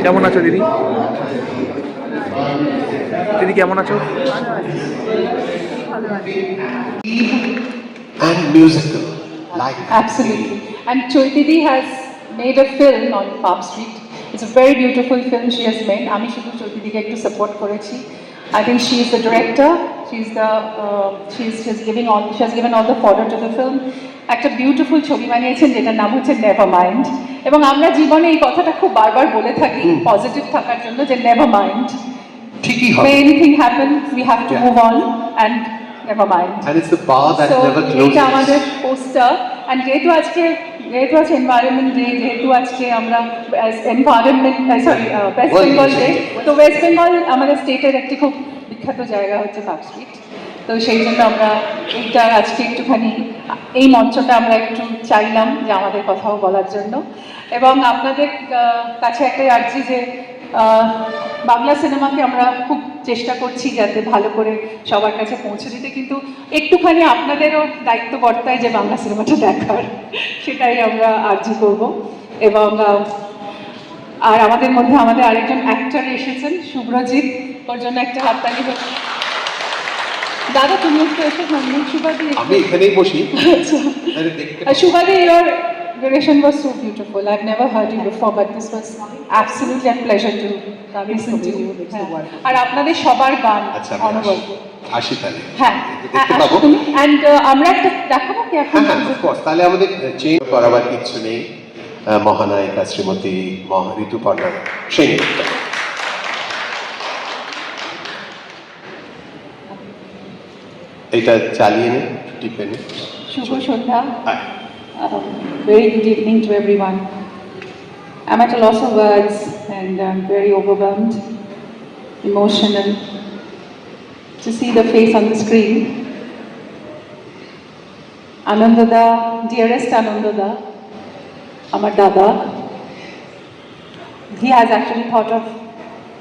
কেমন আছো দিদি? দিদি কেমন আছো? And musical, like Absolutely. And Choitidi has made a film on Park Street. It's a very beautiful film she has made. Ami shudhu Choitidike ekটু support korechi. I think she is the director. She has given all the fodder to the film. একটা beautiful ছবি বানিয়েছেন যেটার নাম হচ্ছে never mind. এবং আমরা জীবনে এই কথাটা খুব বারবার বলে থাকি পজিটিভ থাকার জন্য যে নেভার মাইন্ড। ঠিকই হবে। May anything happen, we have to move on and never mind. And it's the bar that never So closes. এটা আমাদের পোস্টার। and যেহেতু আছে এনভায়রনমেন্ট ডে, যেহেতু আজকে আমরা এনভায়রনমেন্ট ওয়েস্ট বেঙ্গল ডে, তো ওয়েস্ট বেঙ্গল আমাদের স্টেটের একটি খুব বিখ্যাত জায়গা হচ্ছে পার্ক স্ট্রিট। তো সেই জন্য আমরা এইটা আজকে একটুখানি এই মঞ্চটা আমরা একটু চাইলাম যে আমাদের কথাও বলার জন্য। এবং আপনাদের কাছে একটাই আর্জি যে বাংলা সিনেমাকে আমরা খুব চেষ্টা করছি যাতে ভালো করে সবার কাছে পৌঁছে দিতে, কিন্তু একটুখানি আপনাদেরও দায়িত্ব বর্তায় যে বাংলা সিনেমাটা দেখার, সেটাই আমরা আর্জি করব। এবং আর আমাদের মধ্যে আমাদের আরেকজন অ্যাক্টর এসেছেন শুভ্রজিৎ, ওর জন্য একটা হাততালি হোক। দাদা তুমি একটু এসে সামনে। শুভাদি আমি এখানেই বসি। Shubhadi, your narration was so beautiful. I've never heard you before, but this was absolutely a pleasure to listen to you. আর আপনাদের সবার গান অনবদ্য। আসি তাহলে। হ্যাঁ, দেখতে পাবো। and আমরা একটা দেখাবো কি এখন? হ্যাঁ, of course. তাহলে আমাদের চেঞ্জ করাবার কিছু নেই। মহানায়িকা শ্রীমতী ঋতুপর্ণা সেন। এটা চালিয়ে নে, টিপে নে। শুভ সন্ধ্যা। Very good evening to everyone. I'm at a loss of words and I'm very overwhelmed, emotional to see the face on the screen. Anandada, dearest Anandada, Amar Dada. He has actually thought of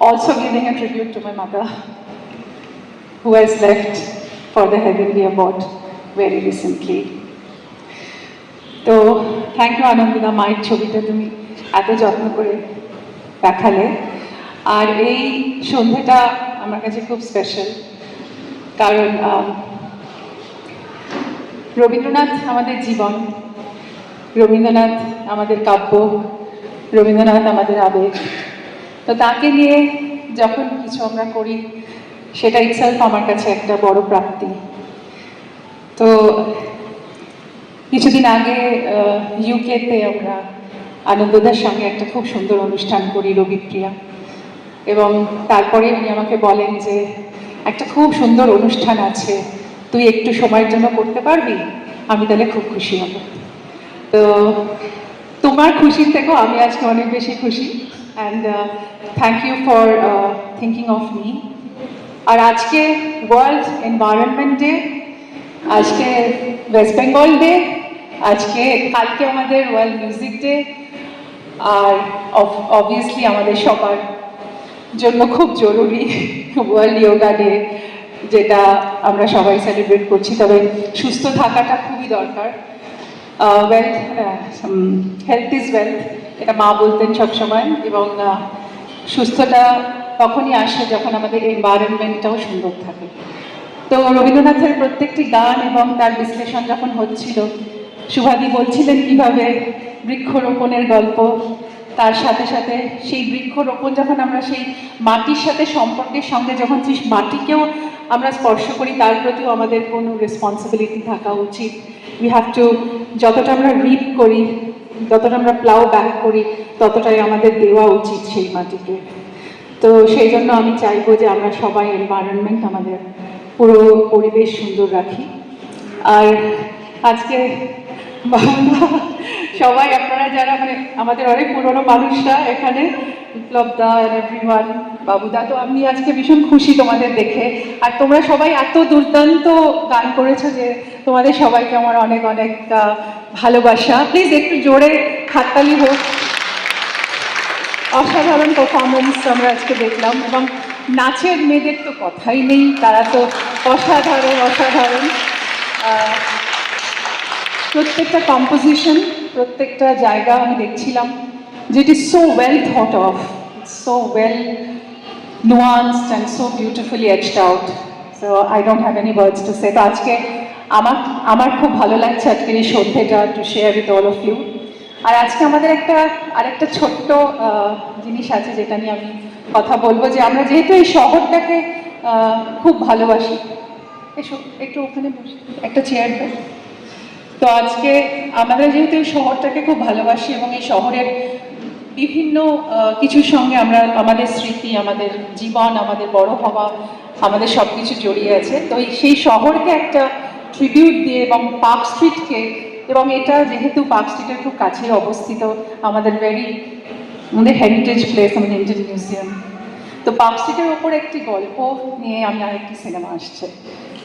also giving a tribute to my mother, who has left for the heavenly abode very recently. তো thank you আনন্দদা, মায়ের ছবিটা তুমি এত যত্ন করে দেখালে। আর এই সন্ধ্যাটা আমার কাছে খুব স্পেশাল, কারণ রবীন্দ্রনাথ আমাদের জীবন, রবীন্দ্রনাথ আমাদের কাব্য, রবীন্দ্রনাথ আমাদের আবেগ। তো তাকে নিয়ে যখন কিছু আমরা করি সেটা ইটসেলফ আমার কাছে একটা বড় প্রাপ্তি। তো কিছুদিন আগে ইউকেতে আমরা আনন্দদার সঙ্গে একটা খুব সুন্দর অনুষ্ঠান করি, রবিপ্রিয়া। এবং তারপরে উনি আমাকে বলেন যে একটা খুব সুন্দর অনুষ্ঠান আছে, তুই একটু সময়ের জন্য করতে পারবি? আমি তাহলে খুব খুশি হব। তো তোমার খুশির থেকেও আমি আজকে অনেক বেশি খুশি। And thank you for thinking of me. আর আজকে ওয়ার্ল্ড এনভায়রনমেন্ট ডে, আজকে ওয়েস্ট বেঙ্গল ডে, আজকে কালকে আমাদের ওয়ার্ল্ড মিউজিক ডে, আর অবভিয়াসলি আমাদের সবার জন্য খুব জরুরি ওয়ার্ল্ড যোগা ডে, যেটা আমরা সবাই সেলিব্রেট করছি। তবে সুস্থ থাকাটা খুবই দরকার। হেলথ ইজ ওয়েলথ, এটা মা বলতেন সবসময়। এবং সুস্থতা তখনই আসে যখন আমাদের এনভায়রনমেন্টটাও সুন্দর থাকে। তো রবীন্দ্রনাথের প্রত্যেকটি গান এবং তার বিশ্লেষণ যখন হচ্ছিল, শুভাদি বলছিলেন কিভাবে বৃক্ষরোপণের গল্প, তার সাথে সাথে সেই বৃক্ষরোপণ যখন আমরা সেই মাটির সাথে সম্পর্কের সঙ্গে যখন সেই মাটিকেও আমরা স্পর্শ করি, তার প্রতিও আমাদের কোনো রেসপন্সিবিলিটি থাকা উচিত। উই হ্যাভ টু, যতটা আমরা রিপ করি, যতটা আমরা প্লাউ ব্যাক করি, ততটাই আমাদের দেওয়া উচিত সেই মাটিকে। তো সেই জন্য আমি চাইবো যে আমরা সবাই এনভায়রনমেন্ট, আমাদের পুরো পরিবেশ সুন্দর রাখি। আর আজকে সবাই আপনারা যারা মানে আমাদের অনেক পুরনো মানুষরা এখানে, বিপ্লবদা, এভরিওয়ান, বাবুদা, তো আমি আজকে ভীষণ খুশি তোমাদের দেখে। আর তোমরা সবাই এত দুর্দান্ত গান করেছো যে তোমাদের সবাইকে আমার অনেক অনেক ভালোবাসা। প্লিজ একটু জোরে হাততালি হোক। অসাধারণ পারফরমেন্স আমরা আজকে দেখলাম। এবং নাচের মেয়েদের তো কথাই নেই, তারা তো অসাধারণ অসাধারণ। প্রত্যেকটা কম্পোজিশন, প্রত্যেকটা জায়গা আমি দেখছিলাম যেটি so well thought of, so well nuanced and so beautifully etched out. So I don't have any words to say. তো আজকে আমার খুব ভালো লাগছে আজকের এই সন্ধ্যেটা to share with all of you. আর আজকে আমাদের আরেকটা ছোট্ট জিনিস আছে যেটা নিয়ে আমি কথা বলবো, যে আমরা যেহেতু এই শহরটাকে খুব ভালোবাসি, এসো একটু ওখানে বসে একটা চেয়ার দাও। তো আজকে আমরা যেহেতু এই শহরটাকে খুব ভালোবাসি এবং এই শহরের বিভিন্ন কিছুর সঙ্গে আমাদের স্মৃতি, আমাদের জীবন, আমাদের বড় হওয়া, আমাদের সব কিছু জড়িয়ে আছে। তো সেই শহরকে একটা ট্রিবিউট দিয়ে এবং পার্ক স্ট্রিটকে, এবং এটা যেহেতু পার্ক স্ট্রিটের খুব কাছে অবস্থিত, আমাদের হেরিটেজ প্লেস, আমাদের ইন্ডিয়ান মিউজিয়াম। তো পার্ক স্ট্রিটের ওপর একটি গল্প নিয়ে আমি আরেকটি সিনেমা আসছে,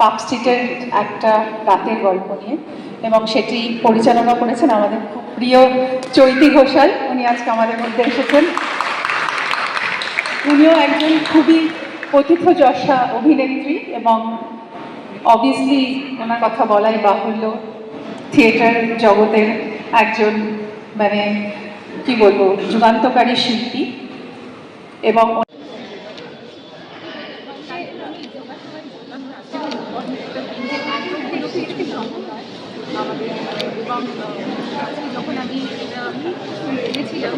পার্ক স্ট্রিটের একটা রাতের গল্প নিয়ে, এবং সেটি পরিচালনা করেছেন আমাদের খুব প্রিয় চৈতি ঘোষাল। উনি আজকে আমাদের মধ্যে এসেছেন। উনিও একজন খুবই প্রথিতযশা অভিনেত্রী এবং অবভিয়াসলি ওনার কথা বলাই বাহুল্য, থিয়েটার জগতের একজন মানে কি বলবো যুগান্তকারী শিল্পী। এবং যখন আমি এটা এনেছিলাম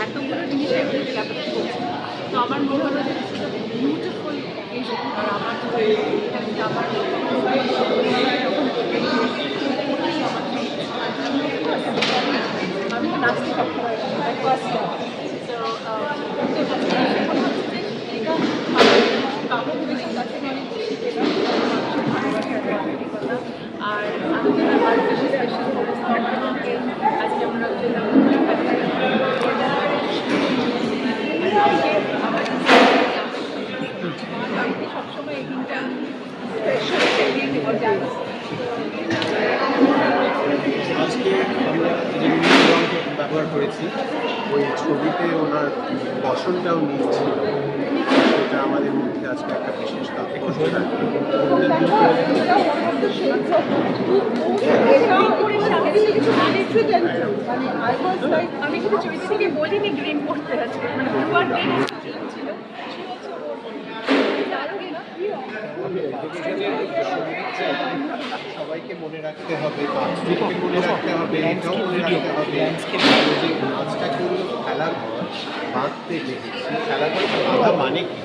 এতগুলো জিনিসের তো আমার মনে হলো যে বিউটিফুল আর আমার আমি তো নাচতে পারতাম ফার্স্ট আর আমার বেশি স্পেশাল আজকে আমরা সবসময় এই দিনটা আজকে আমরা যে ব্যবহার করেছি ওই ছবিতে ওনার বসনটাও নিয়েছিল, সেটা আমাদের মধ্যে আজকে একটা বিশেষ তাৎপর্য রাখবে। আমি কিন্তু চৈতন্যকে বলিনি গ্রিন করতে আজকে, মানে ব্লু আর গ্রিন ছিল। সবাইকে মনে রাখতে হবে, পাঁচটিকে মনে রাখতে হবে, এটাও মনে রাখতে হবে যে নাচটা করলো খেলাঘর বাঁধতে লেগেছি। খেলাঘর বাঁধা মানে কি?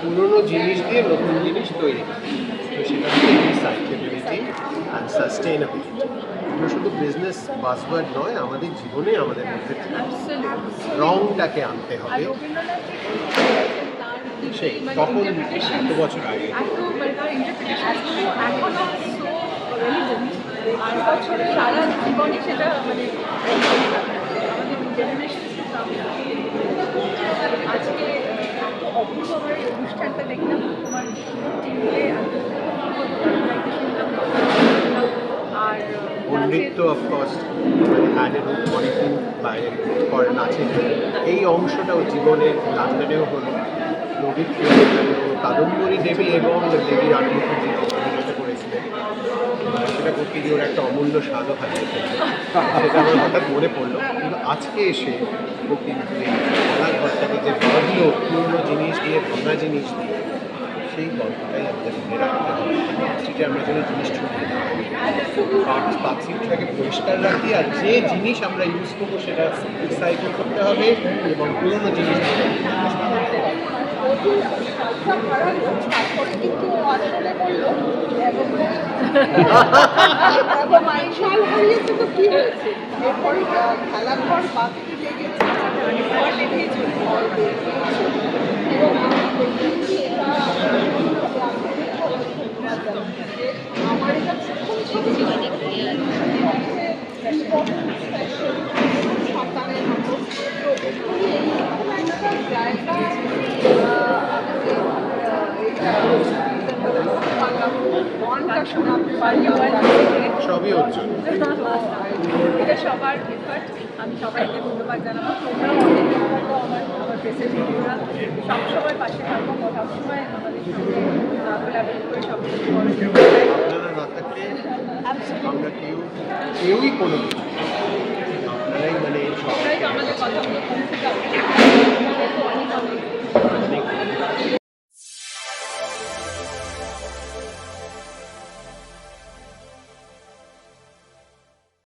পুরোনো জিনিস দিয়ে নতুন জিনিস তৈরি, তো সেটা হচ্ছে রিসাইকেবিলিটি অ্যান্ড সাস্টেইনেবিলিটি। এগুলো শুধু বিজনেস বাসওয়ার্ড নয়, আমাদের জীবনে আমাদের মধ্যে রংটাকে আনতে হবে। সেই তখন এত বছর আগে আর বছরের সারা জীবনে সেটা মানে আমাদের জেনারেশন। আজকে অপূর্ব আমার এই অনুষ্ঠানটা দেখলাম, তোমার টিভিতে আর নৃত্য অফকোর্স গানের অনেকদিন বাইরে করে নাচের এই অংশটাও জীবনের লন্ডনেও হলো। নদীর কাদম্বরী দেবী এবং দেবী রানী মুখার্জি অভিনয়টা করেছিলেন, সেটা করতে গিয়ে ওর একটা অমূল্য স্বাদও হারিয়েছে, সেটা আমার হঠাৎ মনে পড়লো। কিন্তু আজকে এসে ও কিন্তু এই খেলাঘরটাকে যে বাঁধলো পুরনো জিনিস দিয়ে, ভাঙা জিনিস দিয়ে, সেই গল্পটাই আমাদের মনে রাখতে হবে। পার্কস্ট্রিটে আমরা যেন জিনিস ছড়িয়ে দিই, পার্কস্ট্রিটটাকে পরিষ্কার রাখি, আর যে জিনিস আমরা ইউজ করবো সেটা রিসাইকেল করতে হবে এবং পুরনো জিনিস কিন্তু আসলে বললো মাইশাল হারিয়েছে, তো কি হয়েছে এরপরে খেলাঘর বাঁধতে লেগেছে আমার এটা সন্তানের মতো, তো এক্ষুনি এইরকম একটা জায়গায় সবই হচ্ছে। এটা সবার এফার্ট, আমি সবাইকে ধন্যবাদ জানাবো। তোমরাও অনেক হয়তো আমার প্রেসের ভিডিওরা সবসময় পাশে থাকবো, সবসময় আমাদের সঙ্গে কোলাবরেট করে সব কিছু আপনারা না থাকলে আমরা কেউই কোনো কিছু, আপনারাই মানে কথাগুলো পৌঁছে যাবে অনেক অনেক